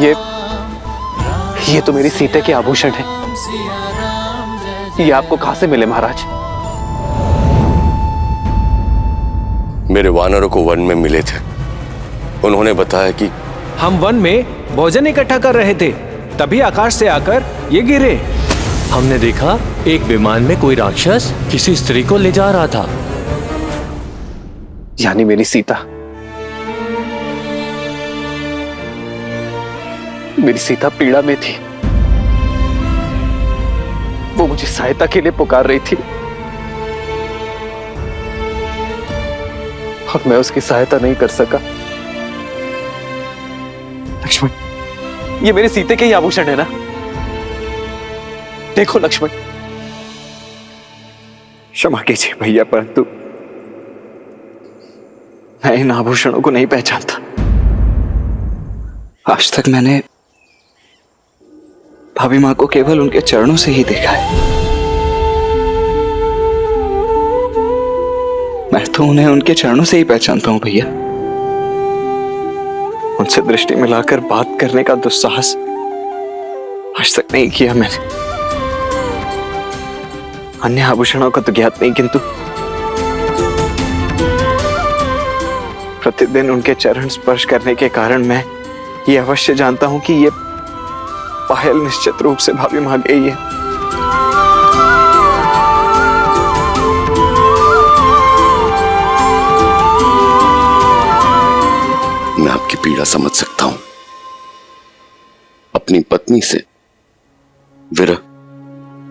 ये तो मेरी सीता के आभूषण है। ये आपको कहां से मिले महाराज? मेरे वानरों को वन में मिले थे। उन्होंने बताया कि हम वन में भोजन इकट्ठा कर रहे थे, तभी आकाश से आकर ये गिरे। हमने देखा एक विमान में कोई राक्षस किसी स्त्री को ले जा रहा था। यानी मेरी सीता, मेरी सीता पीड़ा में थी। वो मुझे सहायता के लिए पुकार रही थी और मैं उसकी सहायता नहीं कर सका। लक्ष्मण, ये मेरे सीते के ही आभूषण है ना? देखो लक्ष्मण। क्षमा कीजिए भैया, परंतु मैं इन आभूषणों को नहीं पहचानता। आज तक मैंने भाभी मां को केवल उनके चरणों से ही देखा है। मैं तो उन्हें उनके चरणों से ही पहचानता हूं भैया। उनसे दृष्टि मिलाकर बात करने का दुस्साहस आज तक नहीं किया मैंने। अन्य आभूषणों का तो ज्ञात नहीं, किंतु प्रतिदिन उनके चरण स्पर्श करने के कारण मैं ये अवश्य जानता हूं कि ये पायल निश्चित रूप से भाभी मां गई है। मैं आपकी पीड़ा समझ सकता हूं। अपनी पत्नी से विरह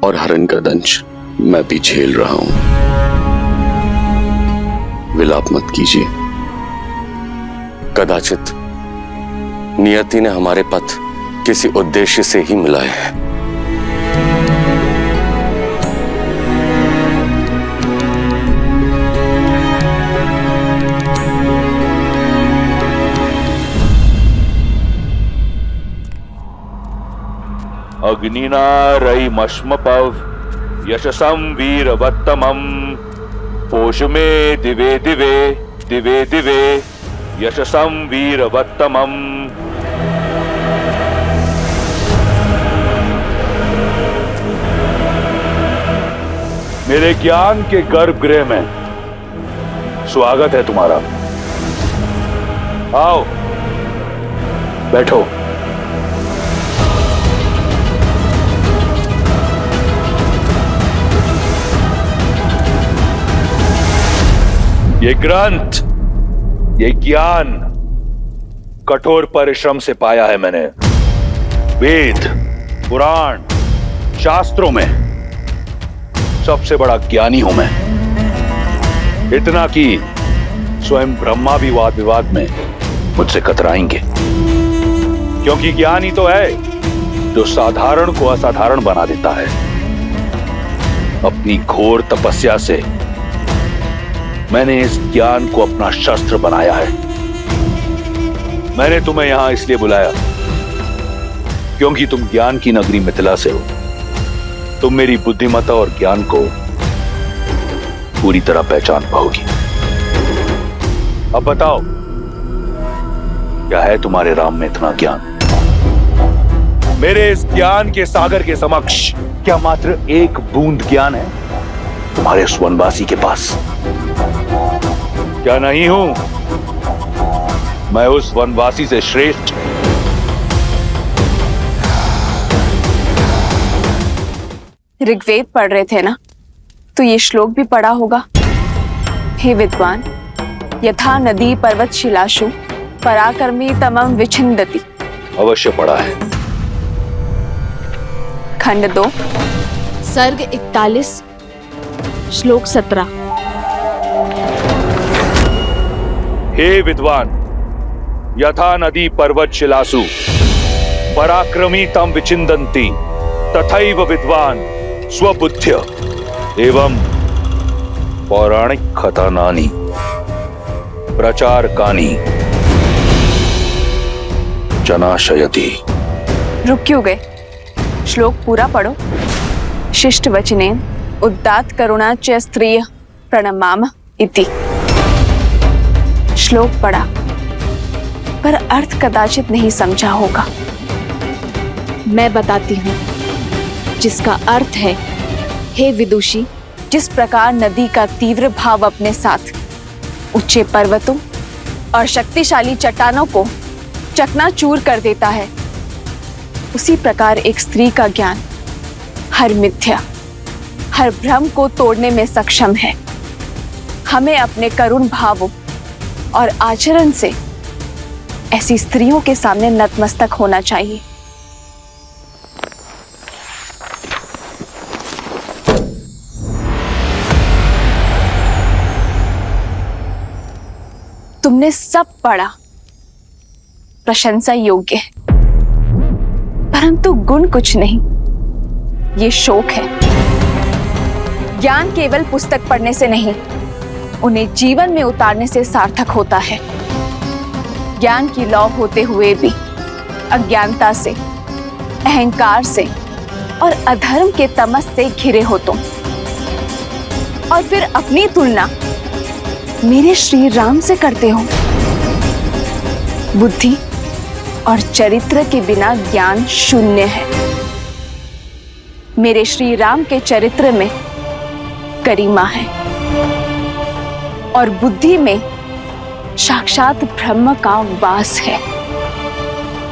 और हरण का दंश मैं भी झेल रहा हूं। विलाप मत कीजिए। कदाचित नियति ने हमारे पथ किसी उद्देश्य से ही मिलाए हैं। अग्निना रयिमश्मपव यशसं वीरवत्तमं पोषमे दिवे दिवे दिवे दिवे यशसं वीरवत्तमं। मेरे ज्ञान के गर्भगृह में स्वागत है तुम्हारा। आओ बैठो। ये ग्रंथ, ये ज्ञान कठोर परिश्रम से पाया है मैंने। वेद, पुराण, शास्त्रों में सबसे बड़ा ज्ञानी हूं मैं। इतना कि स्वयं ब्रह्मा भी वाद विवाद में मुझसे कतराएंगे, क्योंकि ज्ञान ही तो है जो साधारण को असाधारण बना देता है। अपनी घोर तपस्या से मैंने इस ज्ञान को अपना शस्त्र बनाया है। मैंने तुम्हें यहां इसलिए बुलाया क्योंकि तुम ज्ञान की नगरी मिथिला से हो। तुम मेरी बुद्धिमत्ता और ज्ञान को पूरी तरह पहचान पाओगी। अब बताओ, क्या है तुम्हारे राम में इतना ज्ञान? मेरे इस ज्ञान के सागर के समक्ष क्या मात्र एक बूंद ज्ञान है तुम्हारे उस वनवासी के पास? क्या नहीं हूं मैं उस वनवासी से श्रेष्ठ? ऋग्वेद पढ़ रहे थे ना, तो ये श्लोक भी पढ़ा होगा। हे विद्वान, यथा नदी पर्वत शिलाशु पराक्रमी तमम विछिन्दति। अवश्य पढ़ा है। खंड 2 सर्ग 41 श्लोक 17। हे विद्वान, यथा नदी पर्वत शिलासु पराक्रमी तम विचिन्दन्ति तथैव विद्वान स्वबुद्ध्य एवं पौराणिक कथानानि प्रचारकानि जनाशयति। रुक क्यों गए? श्लोक पूरा पढ़ो। शिष्ट वचनेन उदात्त करुणा च स्त्रिय प्रणमाम इति। श्लोक पढ़ा पर अर्थ कदाचित नहीं समझा होगा। मैं बताती हूँ, जिसका अर्थ है, हे विदुषी, जिस प्रकार नदी का तीव्र भाव अपने साथ ऊंचे पर्वतों और शक्तिशाली चट्टानों को चकनाचूर कर देता है, उसी प्रकार एक स्त्री का ज्ञान हर मिथ्या, हर भ्रम को तोड़ने में सक्षम है। हमें अपने करुण भावों और आचरण से ऐसी स्त्रियों के सामने नतमस्तक होना चाहिए। तुमने सब पढ़ा, प्रशंसा योग्य है, परंतु गुण कुछ नहीं, ये शोक है। ज्ञान केवल पुस्तक पढ़ने से नहीं, उन्हें जीवन में उतारने से सार्थक होता है। ज्ञान की लौ होते हुए भी अज्ञानता से, अहंकार से और अधर्म के तमस से घिरे हो तुम, और फिर अपनी तुलना मेरे श्री राम से करते हो। बुद्धि और चरित्र के बिना ज्ञान शून्य है। मेरे श्री राम के चरित्र में गरिमा है और बुद्धि में साक्षात ब्रह्म का वास है,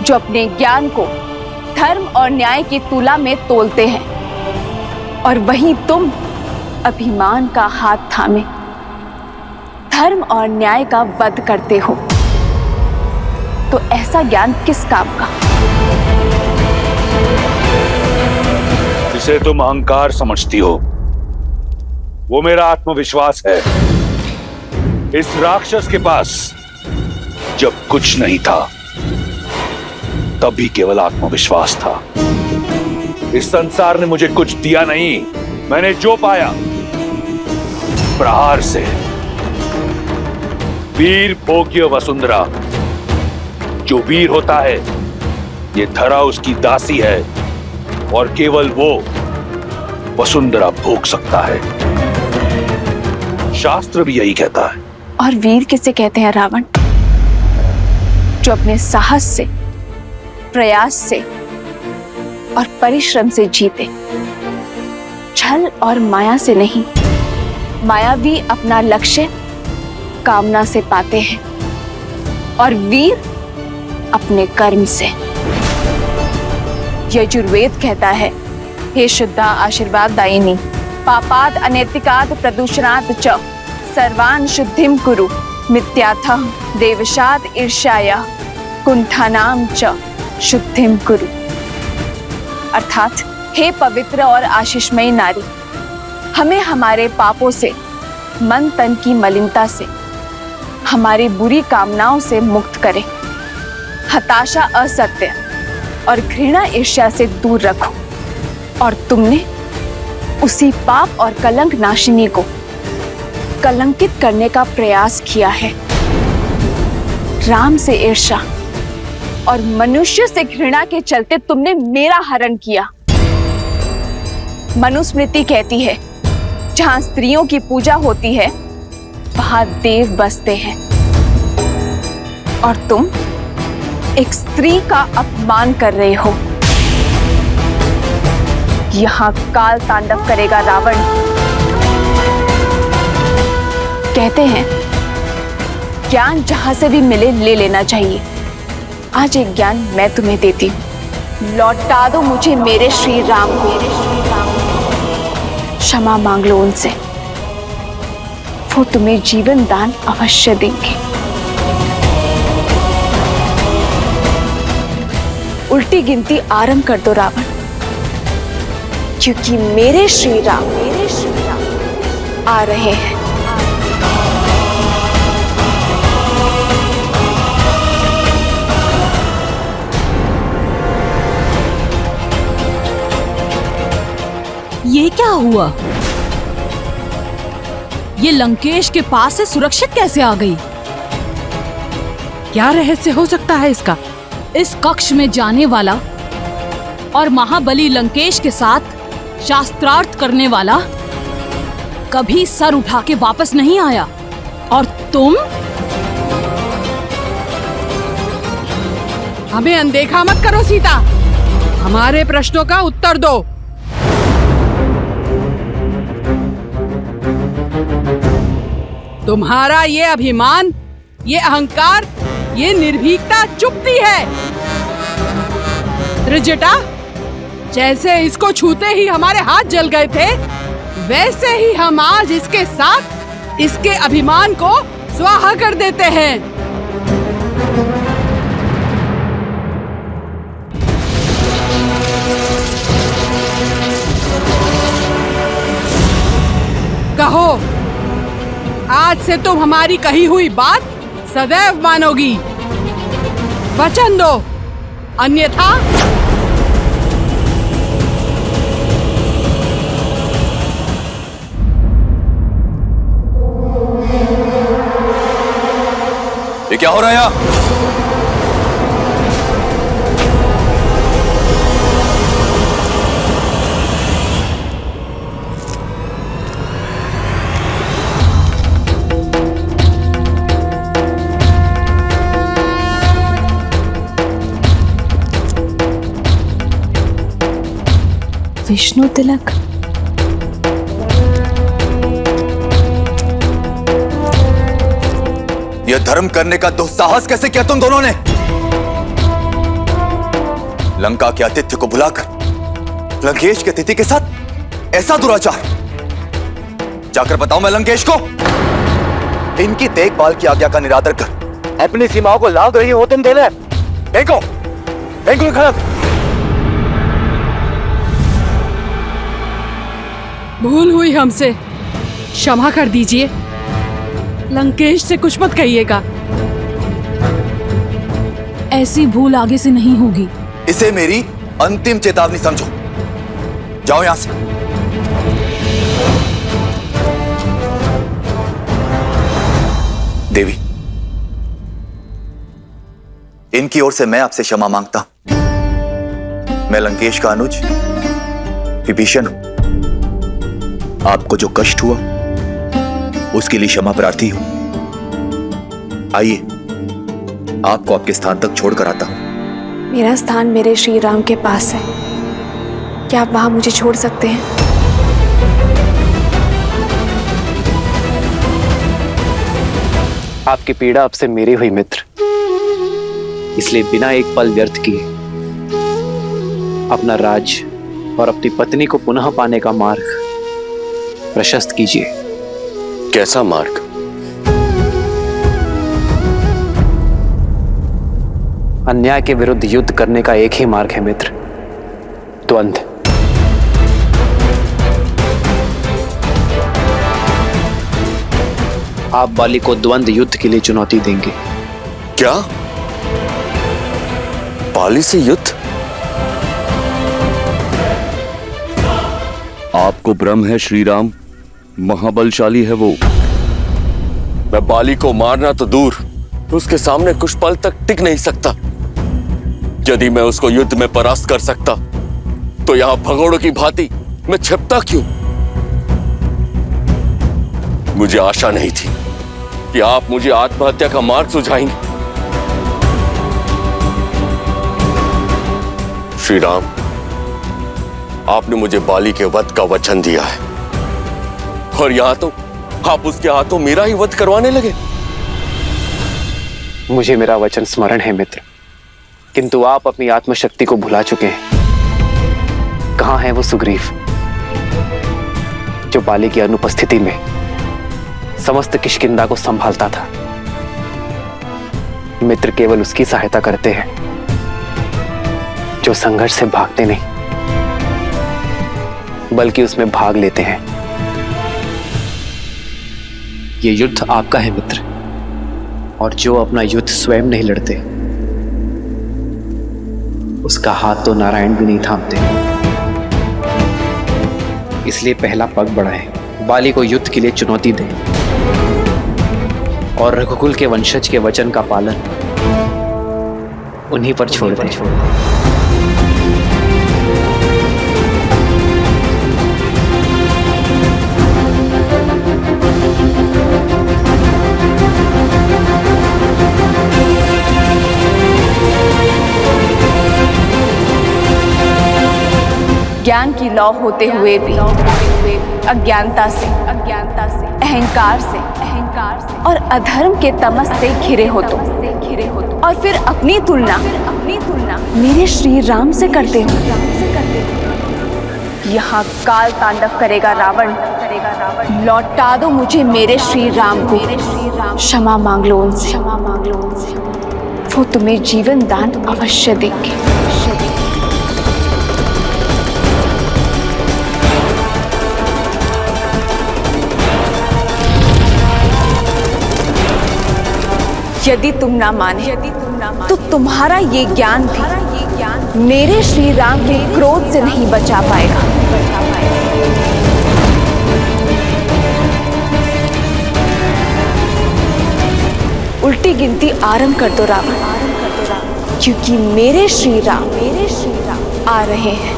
जो अपने ज्ञान को धर्म और न्याय की तुला में तोलते हैं, और वहीं तुम अभिमान का हाथ थामे धर्म और न्याय का वध करते हो। तो ऐसा ज्ञान किस काम का? जिसे तुम अहंकार समझती हो, वो मेरा आत्मविश्वास है। इस राक्षस के पास जब कुछ नहीं था, तब भी केवल आत्मविश्वास था। इस संसार ने मुझे कुछ दिया नहीं, मैंने जो पाया प्रहार से। वीर भोग्य वसुंधरा, जो वीर होता है, ये धरा उसकी दासी है, और केवल वो वसुंधरा भोग सकता है। शास्त्र भी यही कहता है। और वीर किसे कहते हैं रावण? जो अपने साहस से, प्रयास से और परिश्रम से जीते, छल और माया से नहीं। मायावी अपना लक्ष्य कामना से पाते हैं, और वीर अपने कर्म से। यजुर्वेद कहता है, हे शुद्धा आशीर्वाद दायिनी, पापाद अनैतिकाद प्रदूषणात् च सर्वान् शुद्धिम कुरु, मिथ्याथः देवशाद ईर्ष्याया कुंठानाम च शुद्धिम कुरु। अर्थात, हे पवित्र और आशीषमयी नारी, हमें हमारे पापों से, मन तन की मलिनता से, हमारी बुरी कामनाओं से मुक्त करे। हताशा, असत्य और घृणा, ईर्ष्या से दूर रखो। और तुमने उसी पाप और कलंक नाशिनी को कलंकित करने का प्रयास किया है। राम से ईर्ष्या और मनुष्य से घृणा के चलते तुमने मेरा हरण किया। मनुस्मृति कहती है, जहां स्त्रियों की पूजा होती है, वहां देव बसते हैं, और तुम एक स्त्री का अपमान कर रहे हो। यहां काल तांडव करेगा रावण। कहते हैं, ज्ञान जहां से भी मिले ले लेना चाहिए। आज एक ज्ञान मैं तुम्हें देती हूं। लौटा दो मुझे मेरे श्री राम को। क्षमा मांग लो उनसे, वो तुम्हें जीवन दान अवश्य देंगे। उल्टी गिनती आरंभ कर दो रावण, क्योंकि मेरे श्री राम आ रहे हैं। ये क्या हुआ? ये लंकेश के पास से सुरक्षित कैसे आ गई? क्या रहस्य हो सकता है इसका? इस कक्ष में जाने वाला और महाबली लंकेश के साथ शास्त्रार्थ करने वाला कभी सर उठा के वापस नहीं आया, और तुम? हमें अनदेखा मत करो सीता, हमारे प्रश्नों का उत्तर दो। तुम्हारा ये अभिमान, ये अहंकार, ये निर्भीकता चुभती है। त्रिजटा, जैसे इसको छूते ही हमारे हाथ जल गए थे, वैसे ही हम आज इसके साथ इसके अभिमान को स्वाहा कर देते हैं। कहो, आज से तुम हमारी कही हुई बात सदैव मानोगी। वचन दो, अन्यथा ये क्या हो रहा है यहाँ? विष्णु तिलक, यह धर्म करने का दुस्साहस कैसे किया तुम दोनों ने? लंका के आतिथ्य को भुलाकर लंकेश के अतिथि के साथ ऐसा दुराचार। जाकर बताओ मैं लंकेश को, इनकी देखभाल की आज्ञा का निरादर कर अपनी सीमाओं को लांघ रही होते देने। फेंको, फेंको खड़क। भूल हुई हमसे, क्षमा कर दीजिए। लंकेश से कुछ मत कहिएगा। ऐसी भूल आगे से नहीं होगी। इसे मेरी अंतिम चेतावनी समझो। जाओ यहां से। देवी, इनकी ओर से मैं आपसे क्षमा मांगता हूं। मैं लंकेश का अनुज विभीषण हूं। आपको जो कष्ट हुआ उसके लिए क्षमा प्रार्थी हूं। आइए, आपको आपके स्थान तक छोड़कर आता हूं। मेरा स्थान मेरे श्री राम के पास है, क्या आप वहां मुझे छोड़ सकते हैं? आपकी पीड़ा अब से मेरी हुई मित्र, इसलिए बिना एक पल व्यर्थ किए अपना राज और अपनी पत्नी को पुनः पाने का मार्ग प्रशस्त कीजिए। कैसा मार्ग? अन्याय के विरुद्ध युद्ध करने का एक ही मार्ग है मित्र, द्वंद्व। आप बाली को द्वंद्व युद्ध के लिए चुनौती देंगे। क्या? बाली से युद्ध? आपको भ्रम है श्री राम, महाबलशाली है वो। मैं बाली को मारना तो दूर, उसके सामने कुछ पल तक टिक नहीं सकता। यदि मैं उसको युद्ध में परास्त कर सकता तो यहां भगोड़ों की भांति मैं छिपता क्यों? मुझे आशा नहीं थी कि आप मुझे आत्महत्या का मार्ग सुझाएंगे। श्री राम, आपने मुझे बाली के वध का वचन दिया है और यहां तो आप उसके हाथों मेरा ही वध करवाने लगे। मुझे मेरा वचन स्मरण है मित्र, किंतु आप अपनी आत्मशक्ति को भुला चुके हैं। कहां है वो सुग्रीव जो बाली की अनुपस्थिति में समस्त किष्किंधा को संभालता था? मित्र केवल उसकी सहायता करते हैं जो संघर्ष से भागते नहीं बल्कि उसमें भाग लेते हैं। ये युद्ध आपका है मित्र, और जो अपना युद्ध स्वयं नहीं लड़ते उसका हाथ तो नारायण भी नहीं थामते। इसलिए पहला पग बढ़ाएं, बाली को युद्ध के लिए चुनौती दें और रघुकुल के वंशज के वचन का पालन उन्हीं पर छोड़ दें। ज्ञान की लौ होते हुए भी अज्ञानता से अहंकार से और अधर्म के तमस से घिरे हो तुम, और फिर अपनी तुलना मेरे श्री राम से करते हो। यहाँ काल तांडव करेगा रावण। लौटा दो मुझे मेरे श्री राम को, क्षमा मांग लो उनसे, वो तुम्हें जीवन दान अवश्य देंगे। यदि तुम ना माने तो तुम्हारा ये ज्ञान भी मेरे श्री राम के क्रोध से नहीं बचा पाएगा। उल्टी गिनती आरंभ कर दो रावण, क्योंकि मेरे श्री राम आ रहे हैं।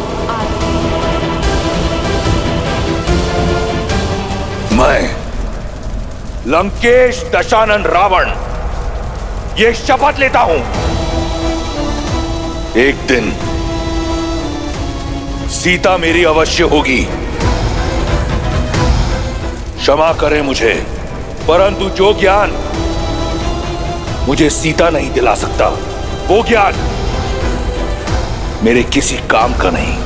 मैं लंकेश दशानन रावण ये शपथ लेता हूं, एक दिन सीता मेरी अवश्य होगी। क्षमा करें मुझे, परंतु जो ज्ञान मुझे सीता नहीं दिला सकता, वो ज्ञान मेरे किसी काम का नहीं।